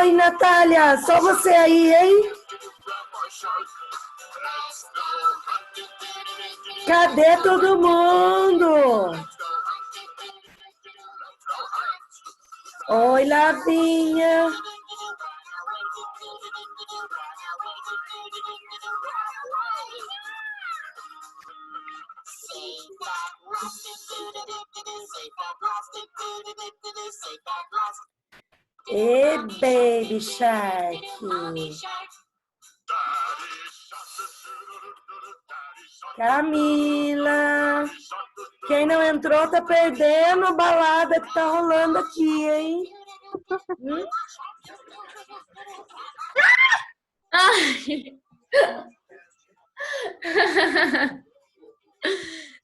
Oi, Natália, só você aí, hein? Cadê todo mundo? Oi, Lavinha. E Baby Shark. Camila. Quem não entrou tá perdendo a balada que tá rolando aqui, hein?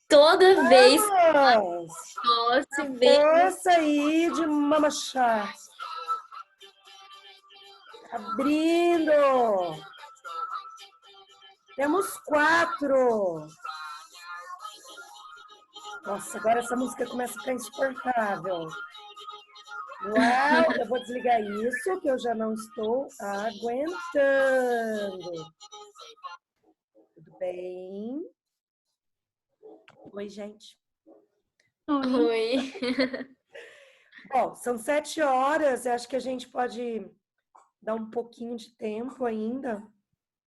Toda vez que força aí de Mama Shark. Abrindo. Temos 4. Nossa, agora essa música começa a ficar insuportável. Uau, eu vou desligar isso, que eu já não estou aguentando. Tudo bem? Oi, gente. Oi. Bom, são 7 horas, eu acho que a gente pode dar um pouquinho de tempo ainda,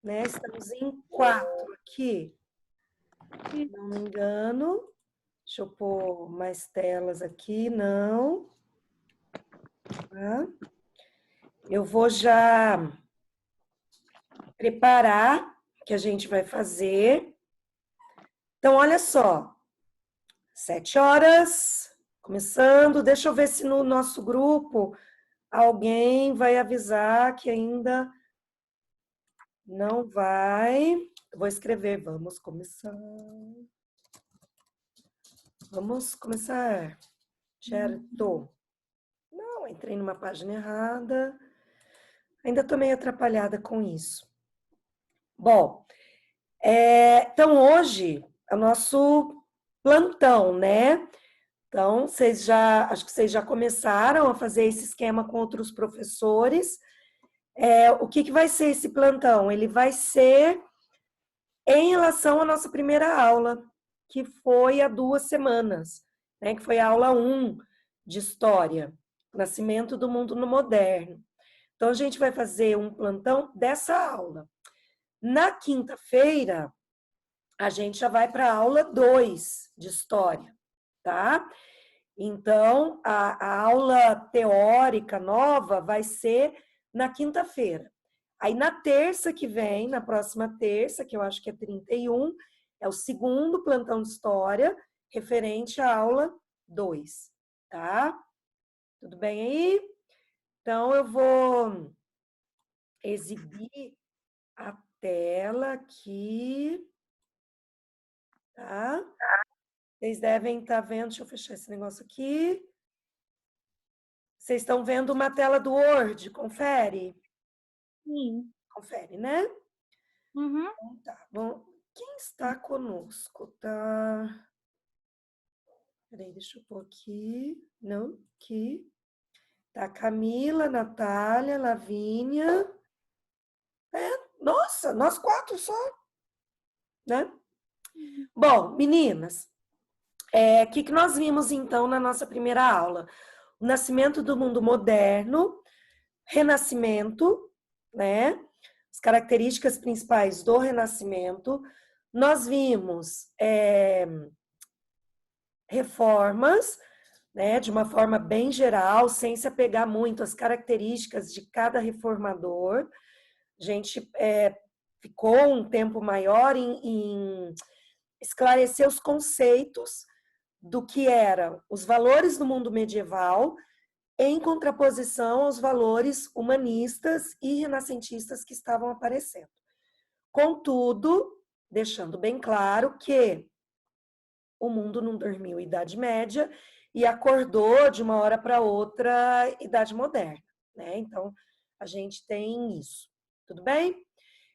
né? Estamos em 4 aqui. Não me engano. Deixa eu pôr mais telas aqui, não. Tá? Eu vou já preparar o que a gente vai fazer. Então, olha só. 7 horas, começando. Deixa eu ver se no nosso grupo alguém vai avisar que ainda não vai. Eu vou escrever, vamos começar. Vamos começar. Certo. Não, entrei numa página errada. Ainda estou meio atrapalhada com isso. Bom, então hoje é o nosso plantão, né? Então, acho que vocês já começaram a fazer esse esquema com outros professores. O que vai ser esse plantão? Ele vai ser em relação à nossa primeira aula, que foi há 2 semanas, né? Que foi a aula 1 de História, Nascimento do Mundo no Moderno. Então, a gente vai fazer um plantão dessa aula. Na quinta-feira, a gente já vai para a aula 2 de História, tá? Então, a aula teórica nova vai ser na quinta-feira. Aí, na terça que vem, na próxima terça, que eu acho que é 31, é o segundo plantão de História, referente à aula 2, tá? Tudo bem aí? Então, eu vou exibir a tela aqui, tá? Vocês devem estar vendo, deixa eu fechar esse negócio aqui. Vocês estão vendo uma tela do Word, confere? Sim. Confere, né? Uhum. Então, tá. Bom, quem está conosco, tá? Peraí, deixa eu pôr aqui. Não, aqui. Tá Camila, Natália, Lavínia. Nossa, nós 4 só, né? Bom, meninas, o que nós vimos então na nossa primeira aula? O nascimento do mundo moderno, renascimento, né? As características principais do renascimento. Nós vimos reformas, né, de uma forma bem geral, sem se apegar muito às características de cada reformador. A gente ficou um tempo maior em esclarecer os conceitos do que eram os valores do mundo medieval em contraposição aos valores humanistas e renascentistas que estavam aparecendo. Contudo, deixando bem claro que o mundo não dormiu Idade Média e acordou de uma hora para outra Idade Moderna, né? Então, a gente tem isso. Tudo bem?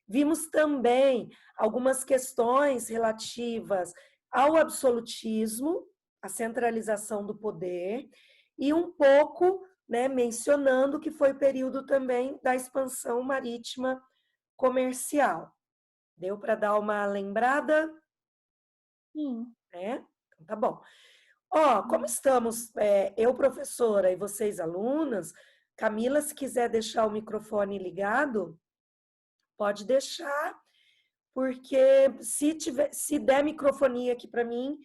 Vimos também algumas questões relativas ao absolutismo, a centralização do poder, e um pouco, né, mencionando que foi período também da expansão marítima comercial. Deu para dar uma lembrada? Sim. Né? Então, tá bom. Como estamos, eu professora e vocês alunas, Camila, se quiser deixar o microfone ligado, pode deixar, porque se der microfonia aqui para mim,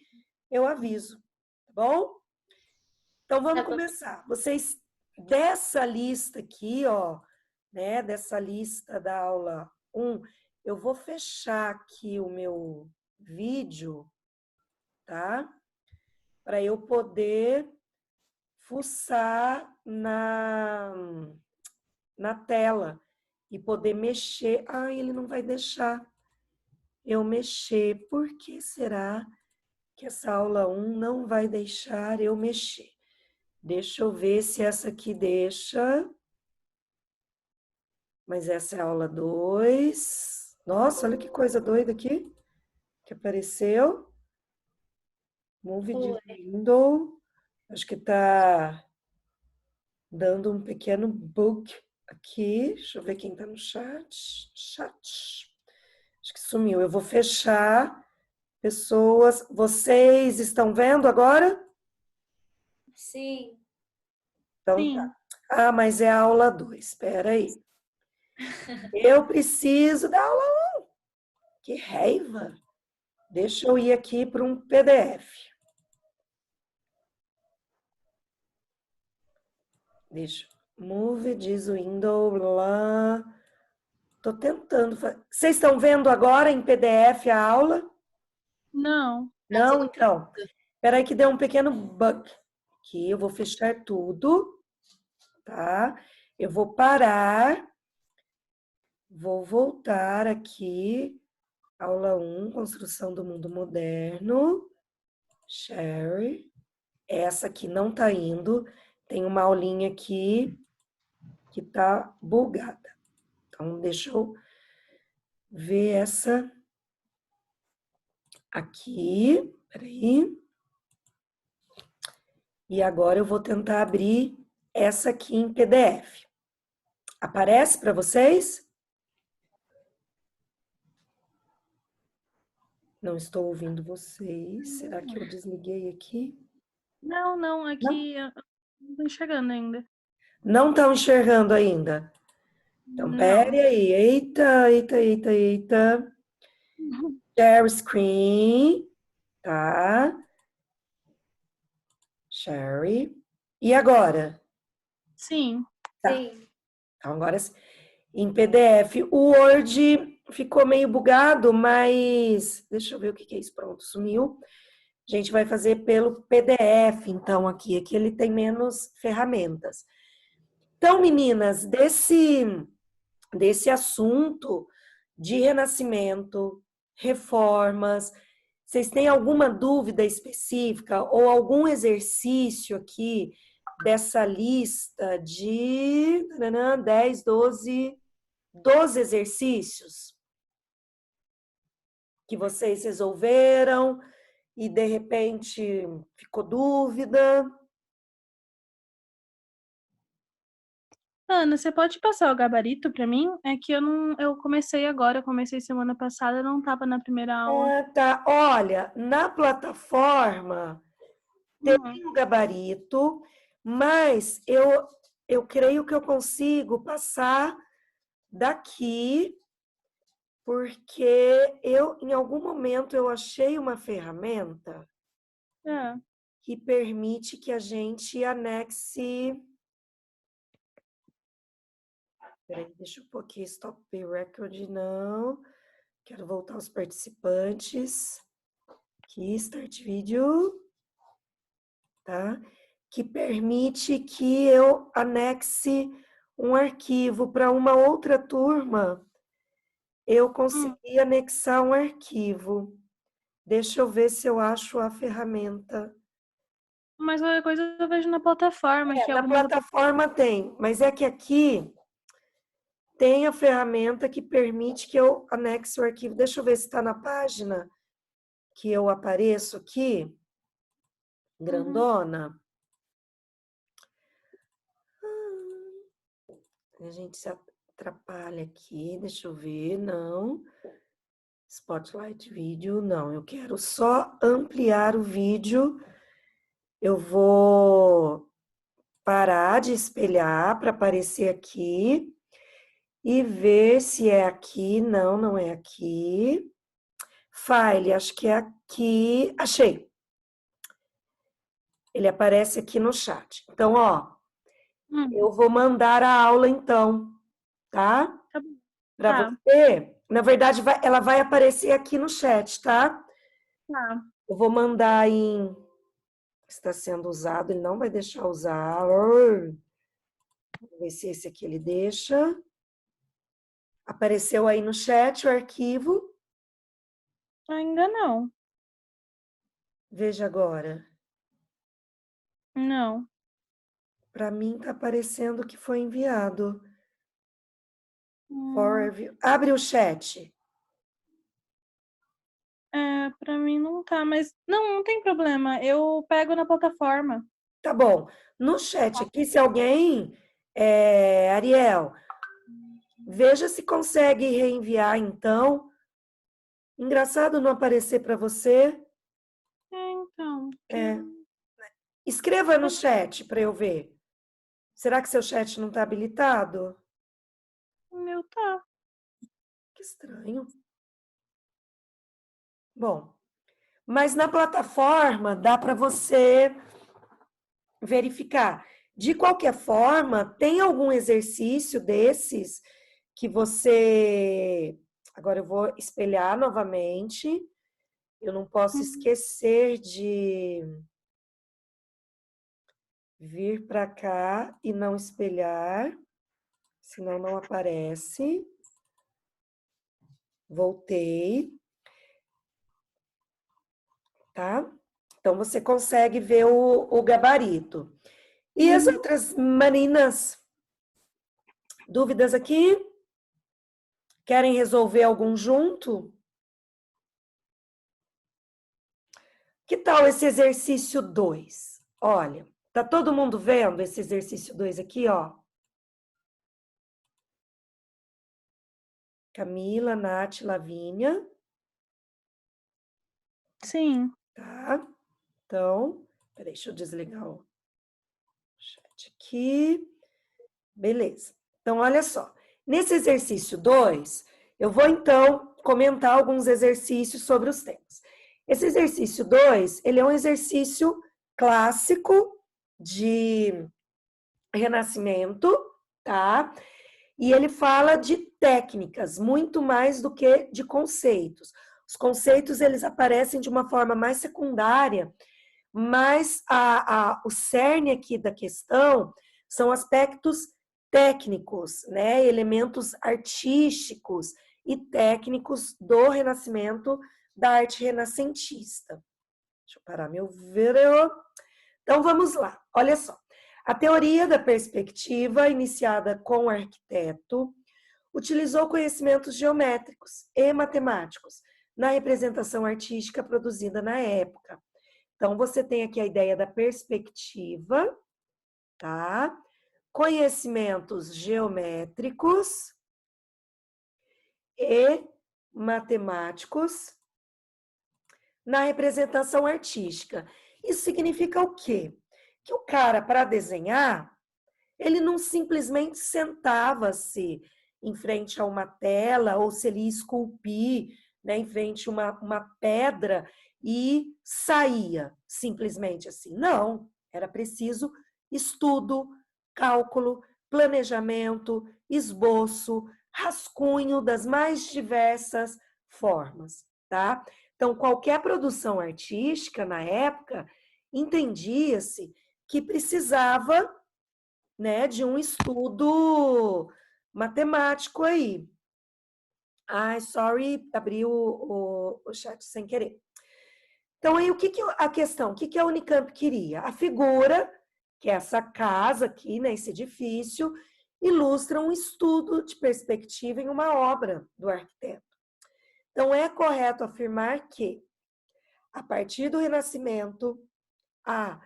eu aviso, tá bom? Então vamos começar. Vocês, dessa lista aqui, né, dessa lista da aula 1, eu vou fechar aqui o meu vídeo, tá? Para eu poder fuçar na tela e poder mexer. Ai, ele não vai deixar eu mexer. Por que será que essa aula 1 não vai deixar eu mexer? Deixa eu ver se essa aqui deixa. Mas essa é a aula 2. Nossa, olha que coisa doida aqui que apareceu. Move de window. Acho que está dando um pequeno bug aqui. Deixa eu ver quem está no chat. Acho que sumiu. Eu vou fechar. Pessoas, vocês estão vendo agora? Sim. Então Sim. tá. Ah, mas é a aula 2. Espera aí. Eu preciso da aula 1. Que raiva. Deixa eu ir aqui para um PDF. Deixa. Move, diz o window, lá. Tô tentando. Vocês estão vendo agora em PDF a aula? Não. Não? Então. Espera aí que deu um pequeno bug. Aqui eu vou fechar tudo, tá? Eu vou parar. Vou voltar aqui. Aula 1, Construção do Mundo Moderno. Share. Essa aqui não tá indo. Tem uma aulinha aqui que tá bugada. Então, deixa eu ver essa aqui. Peraí. E agora eu vou tentar abrir essa aqui em PDF. Aparece para vocês? Não estou ouvindo vocês. Será que eu desliguei aqui? Não, aqui eu não tô enxergando ainda. Não estão enxergando ainda? Então, pere Não. aí. Eita. Share screen. Tá? Share. E agora? Sim. Tá. Sim. Então, agora em PDF. O Word ficou meio bugado, mas deixa eu ver o que é isso. Pronto, sumiu. A gente vai fazer pelo PDF, então, aqui. Aqui ele tem menos ferramentas. Então, meninas, desse assunto de renascimento, reformas, vocês têm alguma dúvida específica ou algum exercício aqui dessa lista de 10, 12 exercícios que vocês resolveram e de repente ficou dúvida? Ana, você pode passar o gabarito para mim? É que eu comecei agora, comecei semana passada, não estava na primeira aula. Tá. Olha, na plataforma tem um gabarito, mas eu creio que eu consigo passar daqui, porque em algum momento eu achei uma ferramenta É. que permite que a gente anexe... Peraí, deixa eu pôr aqui, stop record, não. Quero voltar aos participantes. Aqui, start video. Tá? Que permite que eu anexe um arquivo para uma outra turma. Eu consegui anexar um arquivo. Deixa eu ver se eu acho a ferramenta. Mas qualquer coisa eu vejo na plataforma. Que Na plataforma tem, mas é que aqui tem a ferramenta que permite que eu anexe o arquivo. Deixa eu ver se está na página que eu apareço aqui, grandona. A gente se atrapalha aqui, deixa eu ver, não. Spotlight vídeo, não. Eu quero só ampliar o vídeo. Eu vou parar de espelhar para aparecer aqui e ver se é aqui. Não, não é aqui. File, acho que é aqui. Achei. Ele aparece aqui no chat. Então, ó, eu vou mandar a aula então, tá? Tá bom. Para você. Na verdade, ela vai aparecer aqui no chat, tá? Tá. Eu vou mandar em... Está sendo usado, ele não vai deixar usar. Vamos ver se esse aqui ele deixa. Apareceu aí no chat o arquivo. Ainda não. Veja agora. Não. Para mim está aparecendo que foi enviado. For review. Abre o chat. Pra mim não tá, mas não tem problema. Eu pego na plataforma. Tá bom. No chat aqui, se alguém... Ariel, veja se consegue reenviar, então. Engraçado não aparecer para você. Então. Escreva no chat para eu ver. Será que seu chat não está habilitado? O meu tá. Que estranho. Bom, mas na plataforma dá para você verificar. De qualquer forma, tem algum exercício desses que você... Agora eu vou espelhar novamente. Eu não posso esquecer de vir para cá e não espelhar, senão não aparece. Voltei. Tá? Então, você consegue ver o gabarito. E as outras meninas? Dúvidas aqui? Querem resolver algum junto? Que tal esse exercício 2? Olha, tá todo mundo vendo esse exercício 2 aqui, ó? Camila, Nath, Lavínia. Sim. Tá? Então, peraí, deixa eu desligar o chat aqui. Beleza. Então, olha só. Nesse exercício 2, eu vou, então, comentar alguns exercícios sobre os temas. Esse exercício 2, ele é um exercício clássico de renascimento, tá? E ele fala de técnicas, muito mais do que de conceitos. Os conceitos, eles aparecem de uma forma mais secundária, mas o cerne aqui da questão são aspectos técnicos, né? Elementos artísticos e técnicos do renascimento, da arte renascentista. Deixa eu parar meu vídeo. Então, vamos lá. Olha só. A teoria da perspectiva, iniciada com o arquiteto, utilizou conhecimentos geométricos e matemáticos na representação artística produzida na época. Então, você tem aqui a ideia da perspectiva, tá? Conhecimentos geométricos e matemáticos na representação artística. Isso significa o quê? Que o cara, para desenhar, ele não simplesmente sentava-se em frente a uma tela ou se ele ia esculpir, né, em frente a uma pedra, e saía simplesmente assim. Não, era preciso estudo, cálculo, planejamento, esboço, rascunho das mais diversas formas, tá? Então, qualquer produção artística na época entendia-se que precisava, né, de um estudo matemático aí. Ai, sorry, abri o chat sem querer. Então, aí, a questão? O que a Unicamp queria? A figura, que é essa casa aqui, né, esse edifício, ilustra um estudo de perspectiva em uma obra do arquiteto. Então, é correto afirmar que, a partir do Renascimento, a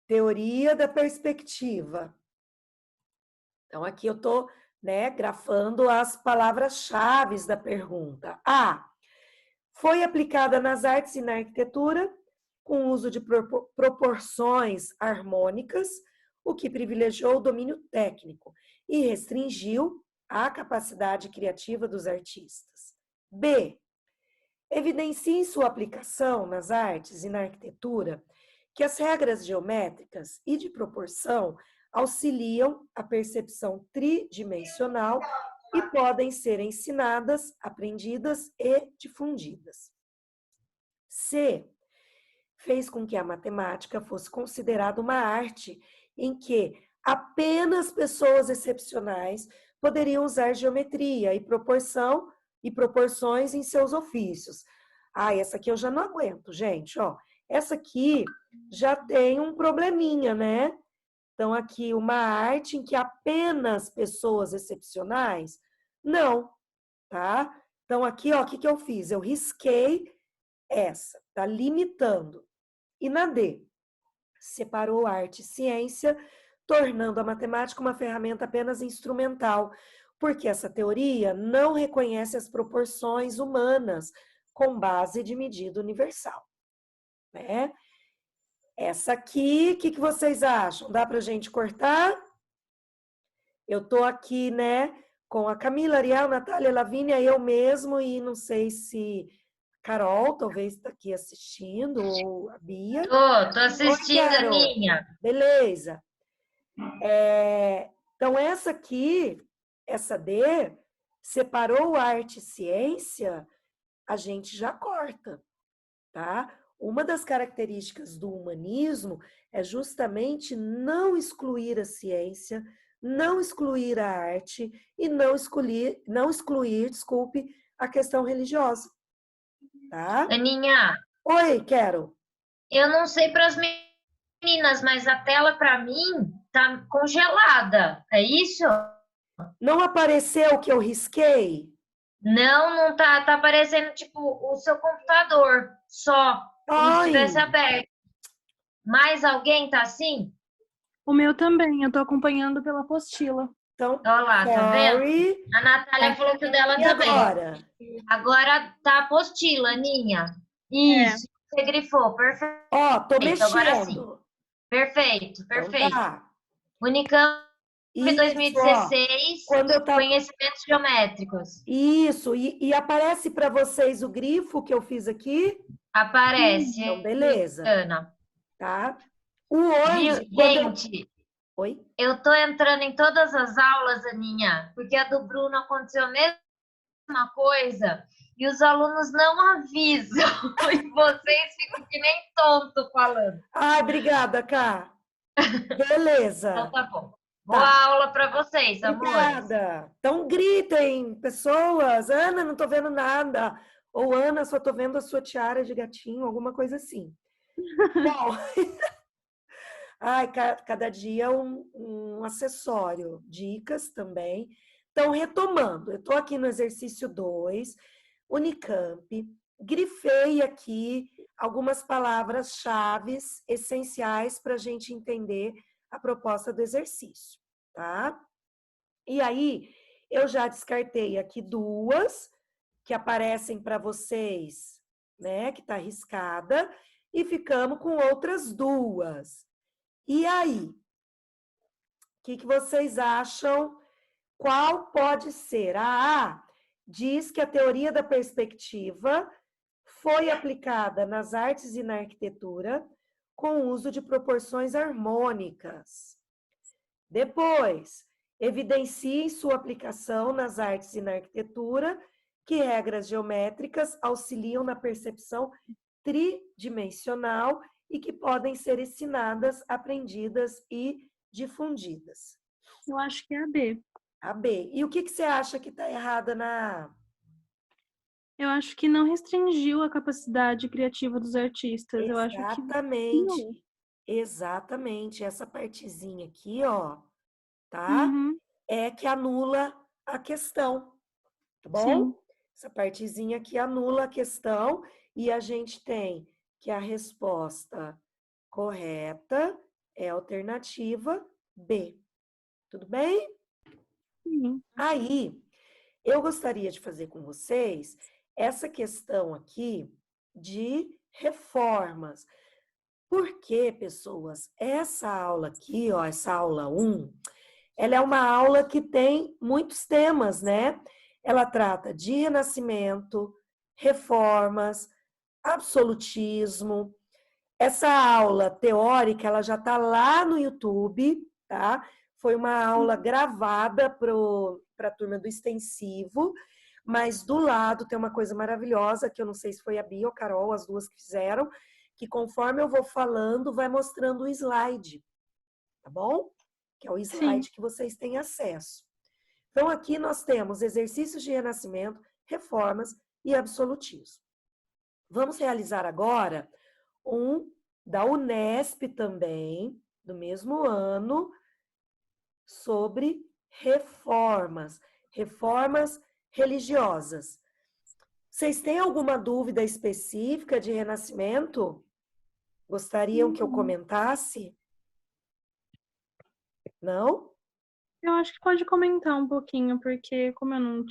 teoria da perspectiva. Então, aqui eu estou, né, grafando as palavras-chave da pergunta. A. Foi aplicada nas artes e na arquitetura com o uso de proporções harmônicas, o que privilegiou o domínio técnico e restringiu a capacidade criativa dos artistas. B. Evidencia em sua aplicação nas artes e na arquitetura que as regras geométricas e de proporção auxiliam a percepção tridimensional e podem ser ensinadas, aprendidas e difundidas. C. Fez com que a matemática fosse considerada uma arte em que apenas pessoas excepcionais poderiam usar geometria e proporções em seus ofícios. Ah, essa aqui eu já não aguento, gente, ó. Essa aqui já tem um probleminha, né? Então, aqui, uma arte em que apenas pessoas excepcionais? Não, tá? Então, aqui, ó, o que eu fiz? Eu risquei essa, tá limitando. E na D, separou arte e ciência, tornando a matemática uma ferramenta apenas instrumental, porque essa teoria não reconhece as proporções humanas com base de medida universal, né? Essa aqui, o que vocês acham? Dá pra gente cortar? Eu tô aqui, né, com a Camila, Ariel, Natália, Lavínia, eu mesmo, e não sei se Carol talvez está aqui assistindo, ou a Bia. Tô assistindo, Oi, Carol. Aninha. Beleza. Então, essa aqui, essa D, separou arte e ciência, a gente já corta, tá? Uma das características do humanismo é justamente não excluir a ciência, não excluir a arte e não excluir, desculpe, a questão religiosa, tá? Aninha, Oi, Quero. eu não sei para as meninas, mas a tela para mim tá congelada. É isso? Não apareceu o que eu risquei? Não tá, tá aparecendo tipo o seu computador só, como se Ai, tivesse aberto. Mais alguém tá assim? O meu também, eu tô acompanhando pela apostila. então, Olha lá, tá vendo? sorry. A Natália falou que o dela E também. agora? Agora tá a apostila, Aninha. Isso, você grifou, perfeito. Ó, tô Agora sim. mexendo. Perfeito, Então perfeito. tá. Unicamp Isso, 2016, ó, quando eu tava... conhecimentos geométricos. Isso, e aparece para vocês o grifo que eu fiz aqui? Aparece, Então, beleza, Ana. tá? O Viu? onde, quando eu... Gente, Oi? eu tô entrando em todas as aulas, Aninha, porque a do Bruno aconteceu a mesma coisa e os alunos não avisam e vocês ficam que nem tonto falando. Ai, obrigada, Cá. Beleza. Então tá bom. Tá. Boa aula para vocês, amores. Obrigada. Então gritem, pessoas. Ana, não tô vendo nada. Ou Ana, só tô vendo a sua tiara de gatinho, alguma coisa assim. Bom, ai, cada dia um acessório. Dicas também. Então, retomando, eu estou aqui no exercício 2, Unicamp, grifei aqui algumas palavras-chave essenciais para a gente entender a proposta do exercício, tá? E aí, eu já descartei aqui duas que aparecem para vocês, né? Que está riscada, e ficamos com outras duas. E aí? O que vocês acham? Qual pode ser? A diz que a teoria da perspectiva foi aplicada nas artes e na arquitetura com o uso de proporções harmônicas. Depois, evidencie sua aplicação nas artes e na arquitetura, que regras geométricas auxiliam na percepção tridimensional e que podem ser ensinadas, aprendidas e difundidas. Eu acho que é a B. A B. E o que você acha que está errada na A? Eu acho que não restringiu a capacidade criativa dos artistas. Eu acho que Exatamente. Exatamente. Essa partezinha aqui, ó, tá? Uhum, É que anula a questão, tá bom? sim. Essa partezinha aqui anula a questão e a gente tem que a resposta correta é a alternativa B. Tudo bem? Sim. Aí, eu gostaria de fazer com vocês essa questão aqui de reformas. Porque, pessoas, essa aula aqui, ó, essa aula 1, ela é uma aula que tem muitos temas, né? Ela trata de renascimento, reformas, absolutismo. Essa aula teórica, ela já está lá no YouTube, tá? Foi uma aula gravada para a turma do extensivo, mas do lado tem uma coisa maravilhosa, que eu não sei se foi a Bia ou a Carol, as duas que fizeram, que conforme eu vou falando, vai mostrando o slide, tá bom? Que é o slide Sim. que vocês têm acesso. Então, aqui nós temos exercícios de renascimento, reformas e absolutismo. Vamos realizar agora um da Unesp também, do mesmo ano, sobre reformas, reformas religiosas. Vocês têm alguma dúvida específica de renascimento? Gostariam que eu comentasse? Não? Eu acho que pode comentar um pouquinho, porque como eu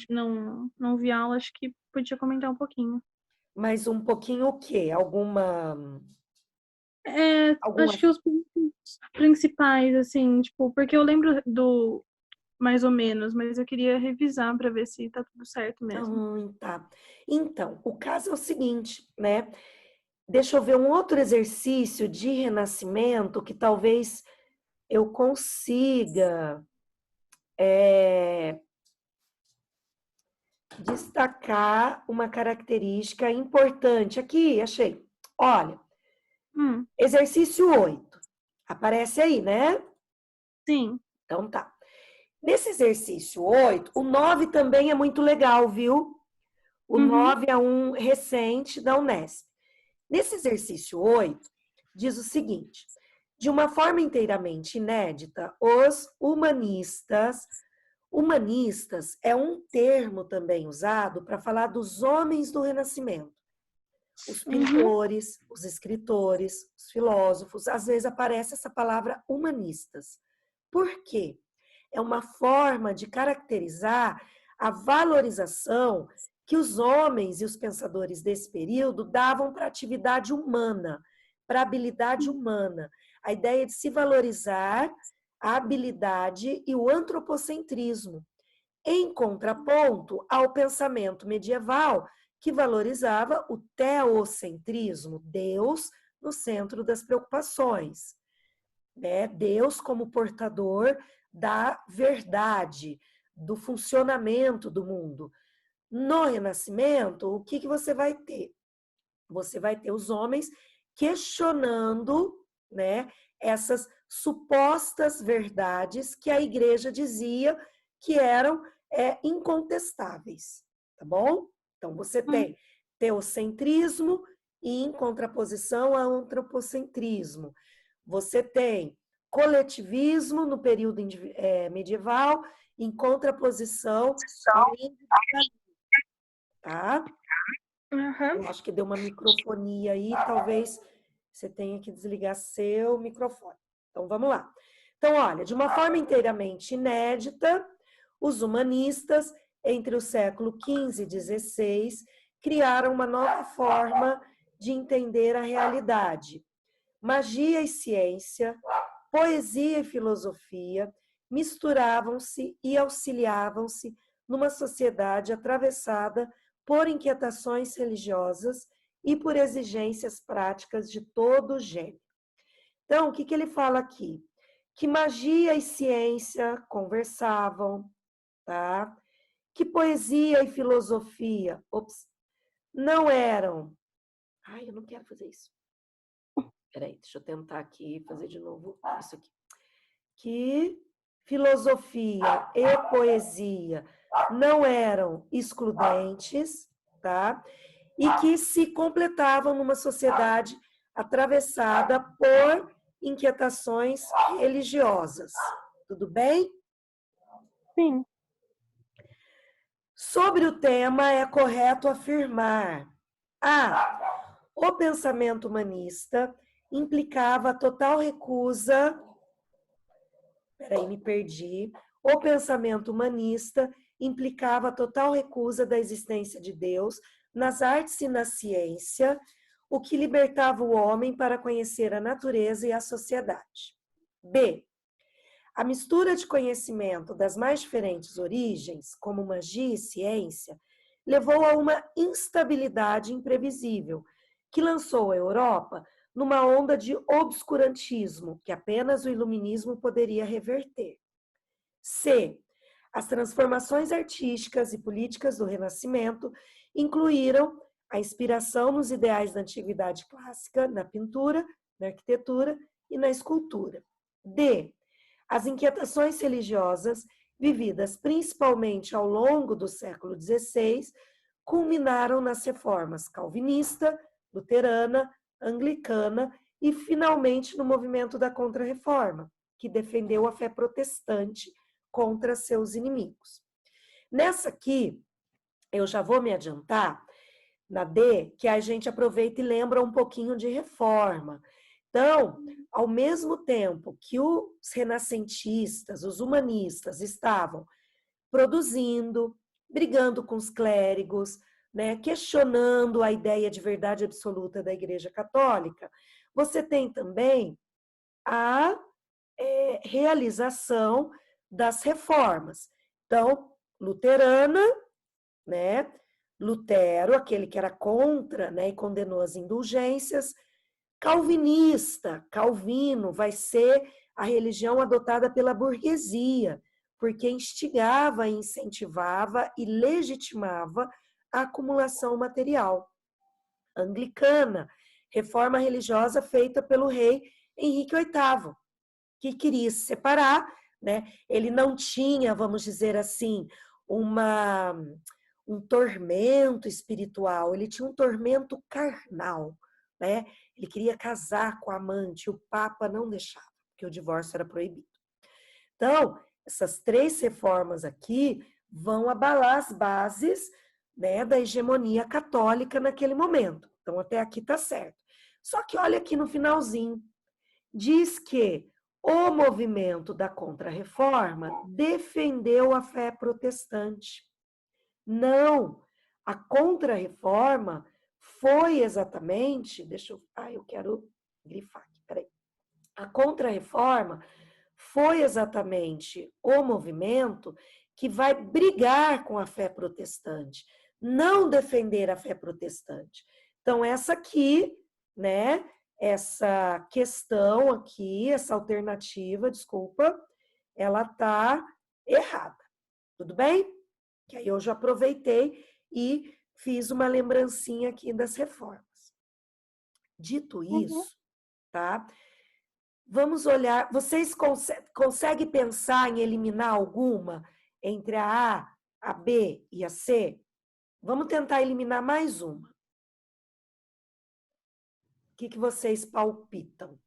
não vi aula, acho que podia comentar um pouquinho. Mas um pouquinho o quê? Algum Acho que os pontos principais, assim, tipo, porque eu lembro do mais ou menos, mas eu queria revisar para ver se tá tudo certo mesmo. Tá. Então, o caso é o seguinte, né? Deixa eu ver um outro exercício de renascimento que talvez eu consiga destacar uma característica importante. Aqui, achei. Olha, exercício 8. Aparece aí, né? Sim. Então tá. Nesse exercício 8, o 9 também é muito legal, viu? O 9 é um recente da Unesp. Nesse exercício 8, diz o seguinte: de uma forma inteiramente inédita, os humanistas é um termo também usado para falar dos homens do Renascimento. Os pintores, os escritores, os filósofos, às vezes aparece essa palavra humanistas. Por quê? É uma forma de caracterizar a valorização que os homens e os pensadores desse período davam para a atividade humana, para a habilidade humana. A ideia de se valorizar a habilidade e o antropocentrismo, em contraponto ao pensamento medieval que valorizava o teocentrismo, Deus no centro das preocupações, né? Deus como portador da verdade, do funcionamento do mundo. No Renascimento, o que você vai ter? Você vai ter os homens questionando, né, essas supostas verdades que a igreja dizia que eram incontestáveis, tá bom? Então, você tem teocentrismo e em contraposição ao antropocentrismo. Você tem coletivismo no período medieval em contraposição ao individualismo, tá? Eu acho que deu uma microfonia aí, talvez você tenha que desligar seu microfone. Então, vamos lá. Então, olha, de uma forma inteiramente inédita, os humanistas, entre o século XV e XVI, criaram uma nova forma de entender a realidade. Magia e ciência, poesia e filosofia misturavam-se e auxiliavam-se numa sociedade atravessada por inquietações religiosas e por exigências práticas de todo gênero. Então, o que ele fala aqui? Que magia e ciência conversavam, tá? Que poesia e filosofia, não eram... Ai, eu não quero fazer isso. Peraí, deixa eu tentar aqui fazer de novo isso aqui. Que filosofia e poesia não eram excludentes, tá? E que se completavam numa sociedade atravessada por inquietações religiosas. Tudo bem? Sim. Sobre o tema, é correto afirmar: o pensamento humanista implicava a total recusa... Peraí, me perdi. O pensamento humanista implicava a total recusa da existência de Deus nas artes e na ciência, o que libertava o homem para conhecer a natureza e a sociedade. B. A mistura de conhecimento das mais diferentes origens, como magia e ciência, levou a uma instabilidade imprevisível, que lançou a Europa numa onda de obscurantismo, que apenas o iluminismo poderia reverter. C. As transformações artísticas e políticas do Renascimento incluíram a inspiração nos ideais da antiguidade clássica, na pintura, na arquitetura e na escultura. D. As inquietações religiosas, vividas principalmente ao longo do século XVI, culminaram nas reformas calvinista, luterana, anglicana e, finalmente, no movimento da Contra-Reforma, que defendeu a fé protestante contra seus inimigos. Nessa aqui, eu já vou me adiantar, na D, que a gente aproveita e lembra um pouquinho de reforma. Então, ao mesmo tempo que os renascentistas, os humanistas estavam produzindo, brigando com os clérigos, né, questionando a ideia de verdade absoluta da Igreja Católica, você tem também a realização das reformas. Então, luterana, né, Lutero, aquele que era contra, né, e condenou as indulgências. Calvinista, Calvino vai ser a religião adotada pela burguesia, porque instigava, incentivava e legitimava a acumulação material. Anglicana, reforma religiosa feita pelo rei Henrique VIII, que queria se separar, né? Ele não tinha, vamos dizer assim, um tormento espiritual, ele tinha um tormento carnal, né? Ele queria casar com a amante, o Papa não deixava, porque o divórcio era proibido. Então, essas 3 reformas aqui vão abalar as bases, né, da hegemonia católica naquele momento. Então, até aqui tá certo. Só que olha aqui no finalzinho, diz que o movimento da Contra-Reforma defendeu a fé protestante. Não, a Contra-Reforma foi exatamente, eu quero grifar aqui, peraí. A Contra-Reforma foi exatamente o movimento que vai brigar com a fé protestante, não defender a fé protestante. Então, essa aqui, né, essa questão aqui, essa alternativa, desculpa, ela tá errada. Tudo bem? Que aí eu já aproveitei e fiz uma lembrancinha aqui das reformas. Dito isso, tá? Vamos olhar, vocês conseguem pensar em eliminar alguma entre a A, a B e a C? Vamos tentar eliminar mais uma. O que vocês palpitam?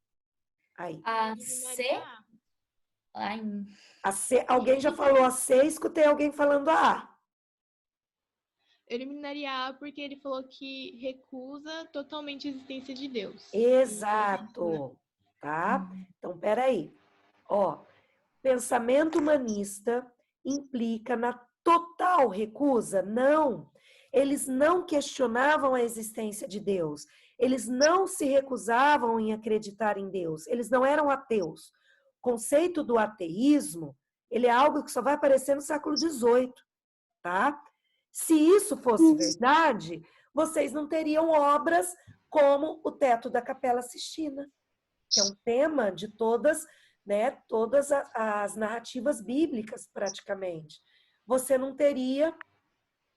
Aí. A C? A C, alguém já falou a C, escutei alguém falando a A. Eu eliminaria A porque ele falou que recusa totalmente a existência de Deus. Exato, tá? Então, peraí. Ó, pensamento humanista implica na total recusa? Não. Eles não questionavam a existência de Deus. Eles não se recusavam em acreditar em Deus. Eles não eram ateus. O conceito do ateísmo, ele é algo que só vai aparecer no século XVIII, tá? Se isso fosse verdade, vocês não teriam obras como o Teto da Capela Sistina, que é um tema de todas, né, todas as narrativas bíblicas, praticamente. Você não teria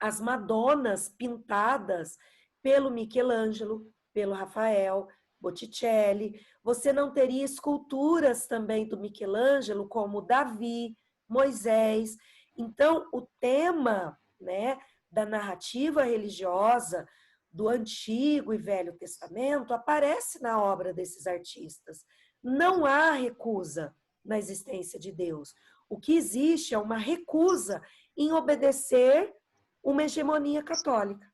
as Madonas pintadas pelo Michelangelo, pelo Rafael, Botticelli. Você não teria esculturas também do Michelangelo, como Davi, Moisés. Então, o tema, né, da narrativa religiosa do Antigo e Velho Testamento aparece na obra desses artistas. Não há recusa na existência de Deus. O que existe é uma recusa em obedecer uma hegemonia católica,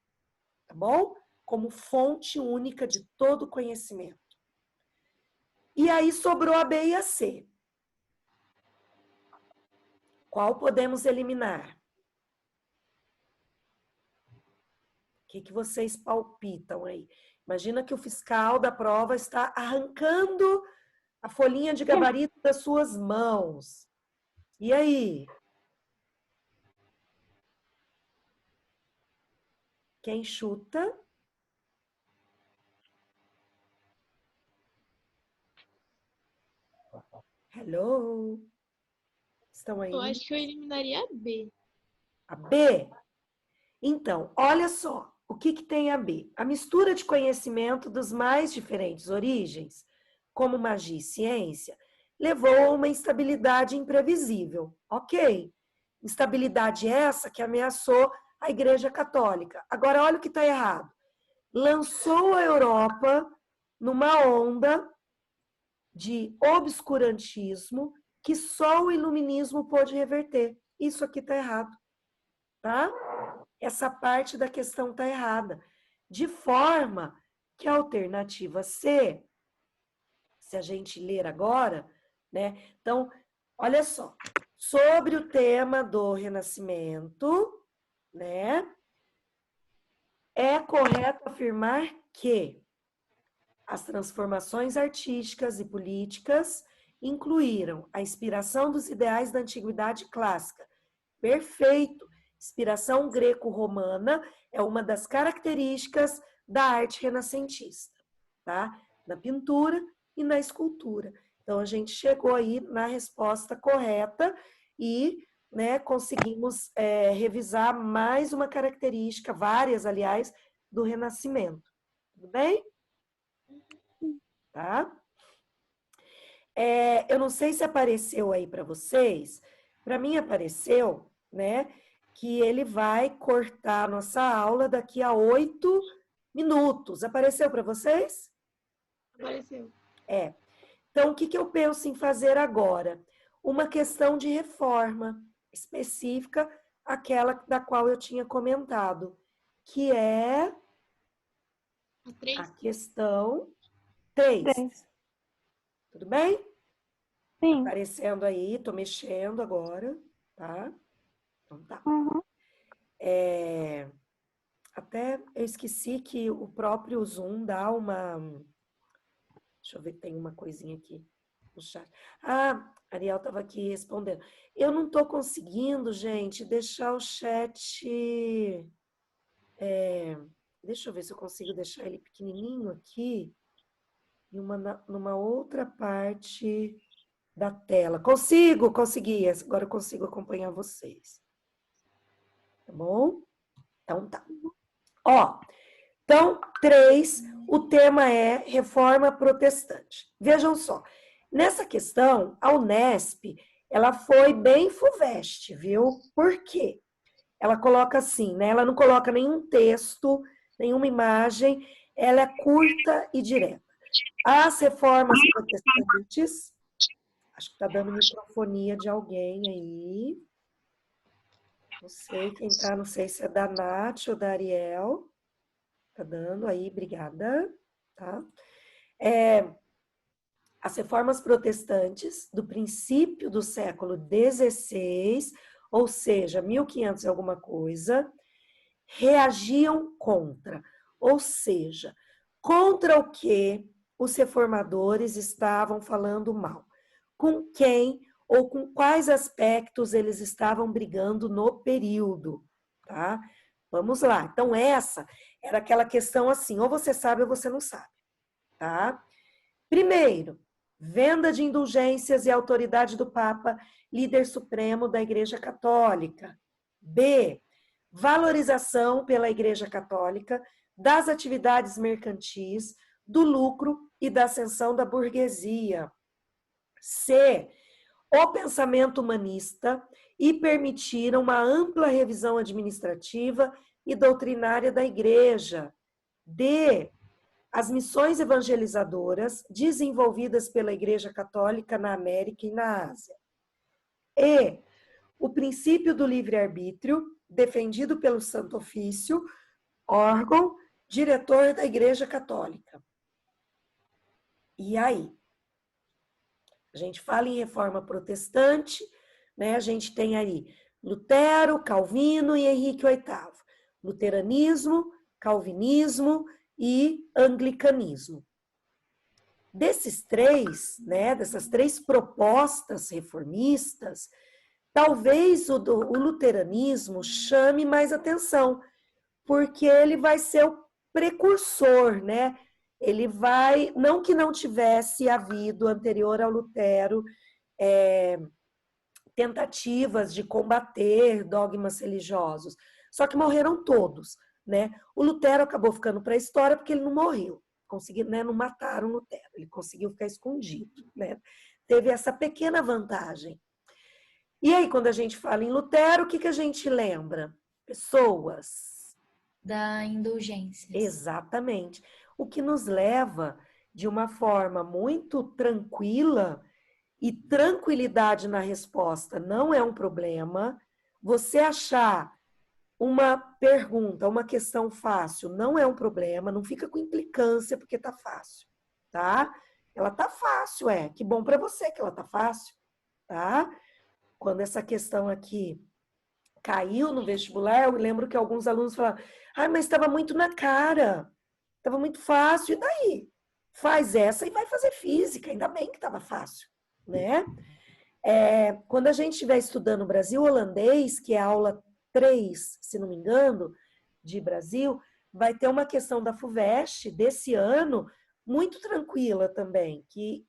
tá bom? Como fonte única de todo conhecimento. E aí sobrou a B e a C. Qual podemos eliminar? O que vocês palpitam aí? Imagina que o fiscal da prova está arrancando a folhinha de gabarito das suas mãos. E aí? Quem chuta? Hello? Estão aí? Eu acho que eu eliminaria a B. A B? Então, olha só, o que tem a B? A mistura de conhecimento dos mais diferentes origens, como magia e ciência, levou a uma instabilidade imprevisível. Ok. Instabilidade essa que ameaçou a Igreja Católica. Agora, olha o que está errado. Lançou a Europa numa onda de obscurantismo que só o iluminismo pôde reverter. Isso aqui está errado, tá? Essa parte da questão está errada. De forma que a alternativa C, se a gente ler agora, né? Então, olha só, sobre o tema do Renascimento, né? É correto afirmar que as transformações artísticas e políticas incluíram a inspiração dos ideais da antiguidade clássica. Perfeito! Inspiração greco-romana é uma das características da arte renascentista, tá? Na pintura e na escultura. Então, a gente chegou aí na resposta correta e, né, conseguimos revisar mais uma característica, várias, aliás, do Renascimento. Tudo bem? Tá? Eu não sei se apareceu aí para vocês. Para mim apareceu, né, que ele vai cortar a nossa aula daqui a 8 minutos. Apareceu para vocês? Apareceu. Então, o que eu penso em fazer agora? Uma questão de reforma específica, aquela da qual eu tinha comentado, que é a questão 3. Tudo bem? Sim. Aparecendo aí, tô mexendo agora, tá? Então tá. Uhum. Até eu esqueci que o próprio Zoom dá uma... Deixa eu ver, tem uma coisinha aqui no chat. Ah, Ariel estava aqui respondendo. Eu não estou conseguindo, gente, deixar o chat... Deixa eu ver se eu consigo deixar ele pequenininho aqui e numa outra parte da tela. Consegui. Agora eu consigo acompanhar vocês. Tá bom? Então tá. Ó, então, 3, o tema é reforma protestante. Vejam só, nessa questão, a Unesp, ela foi bem FUVEST, viu? Por quê? Ela coloca assim, né? Ela não coloca nenhum texto, nenhuma imagem, ela é curta e direta. As reformas protestantes, acho que está dando microfonia de alguém aí. Não sei quem tá, não sei se é da Nath ou da Ariel. Tá dando aí, obrigada. Tá? As reformas protestantes do princípio do século XVI, ou seja, 1500 e alguma coisa, reagiam contra. Ou seja, contra o que os reformadores estavam falando mal. Com quem ou com quais aspectos eles estavam brigando no período, tá? Vamos lá. Então, essa era aquela questão assim, ou você sabe ou você não sabe, tá? Primeiro, venda de indulgências e autoridade do Papa, líder supremo da Igreja Católica. B, valorização pela Igreja Católica das atividades mercantis, do lucro e da ascensão da burguesia. C, o pensamento humanista e permitir uma ampla revisão administrativa e doutrinária da Igreja. D, as missões evangelizadoras desenvolvidas pela Igreja Católica na América e na Ásia. E, o princípio do livre-arbítrio, defendido pelo Santo Ofício, órgão diretor da Igreja Católica. E aí? A gente fala em reforma protestante, né? A gente tem aí Lutero, Calvino e Henrique VIII. Luteranismo, calvinismo e anglicanismo. Desses três, né, dessas três propostas reformistas, talvez o luteranismo chame mais atenção, porque ele vai ser o precursor, né? Ele vai, não que não tivesse havido anterior ao Lutero tentativas de combater dogmas religiosos, só que morreram todos, né? O Lutero acabou ficando para a história porque ele não morreu, né? Não mataram o Lutero, ele conseguiu ficar escondido, né? Teve essa pequena vantagem. E aí, quando a gente fala em Lutero, o que a gente lembra? Pessoas. Da indulgência. Exatamente. O que nos leva, de uma forma muito tranquila, e tranquilidade na resposta não é um problema. Você achar uma pergunta, uma questão fácil, não é um problema. Não fica com implicância porque tá fácil, tá? Ela tá fácil, que bom para você que ela tá fácil, tá? Quando essa questão aqui caiu no vestibular, eu lembro que alguns alunos falaram, mas estava muito na cara, estava muito fácil, e daí? Faz essa e vai fazer física, ainda bem que estava fácil, né? Quando a gente estiver estudando Brasil holandês, que é a aula 3, se não me engano, de Brasil, vai ter uma questão da FUVEST desse ano, muito tranquila também, que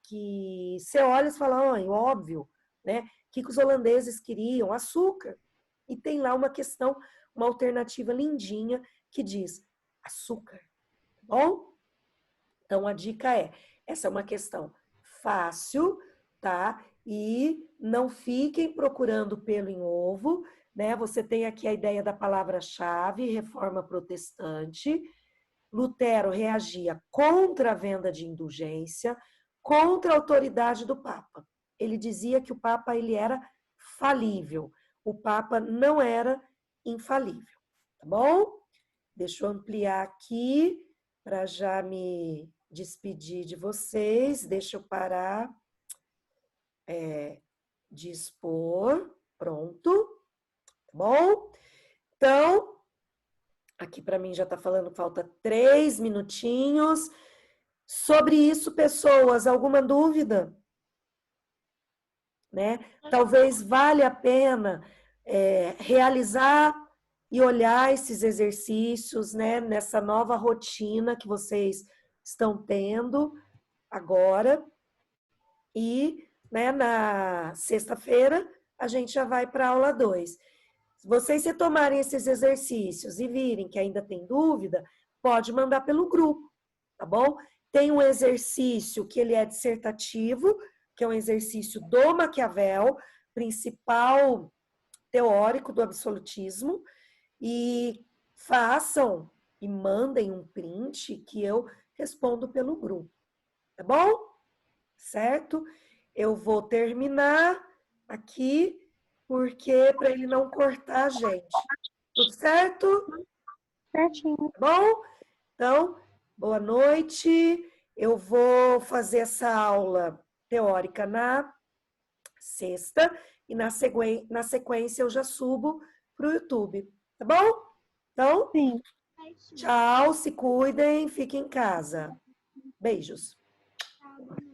você olha e fala, óbvio, né? O que os holandeses queriam? Açúcar. E tem lá uma questão, uma alternativa lindinha que diz açúcar, tá bom? Então a dica essa é uma questão fácil, tá? E não fiquem procurando pelo em ovo, né? Você tem aqui a ideia da palavra-chave, reforma protestante. Lutero reagia contra a venda de indulgência, contra a autoridade do Papa. Ele dizia que o Papa ele era falível. O Papa não era infalível, tá bom? Deixa eu ampliar aqui para já me despedir de vocês. Deixa eu parar de expor. Pronto, tá bom? Então, aqui para mim já está falando que falta 3 minutinhos. Sobre isso, pessoas, alguma dúvida? Né? Talvez valha a pena realizar e olhar esses exercícios, né? Nessa nova rotina que vocês estão tendo agora. E, né, na sexta-feira a gente já vai para a aula 2. Se vocês retomarem esses exercícios e virem que ainda tem dúvida, pode mandar pelo grupo, tá bom? Tem um exercício que ele é dissertativo, que é um exercício do Maquiavel, principal teórico do absolutismo, e façam e mandem um print que eu respondo pelo grupo, tá bom? Certo? Eu vou terminar aqui, porque para ele não cortar a gente. Tudo certo? Certinho. Tá bom? Então, boa noite. Eu vou fazer essa aula teórica na sexta e na sequência eu já subo para o YouTube. Tá bom? Então, Sim. Tchau, se cuidem, fiquem em casa. Beijos. Tá, boa noite.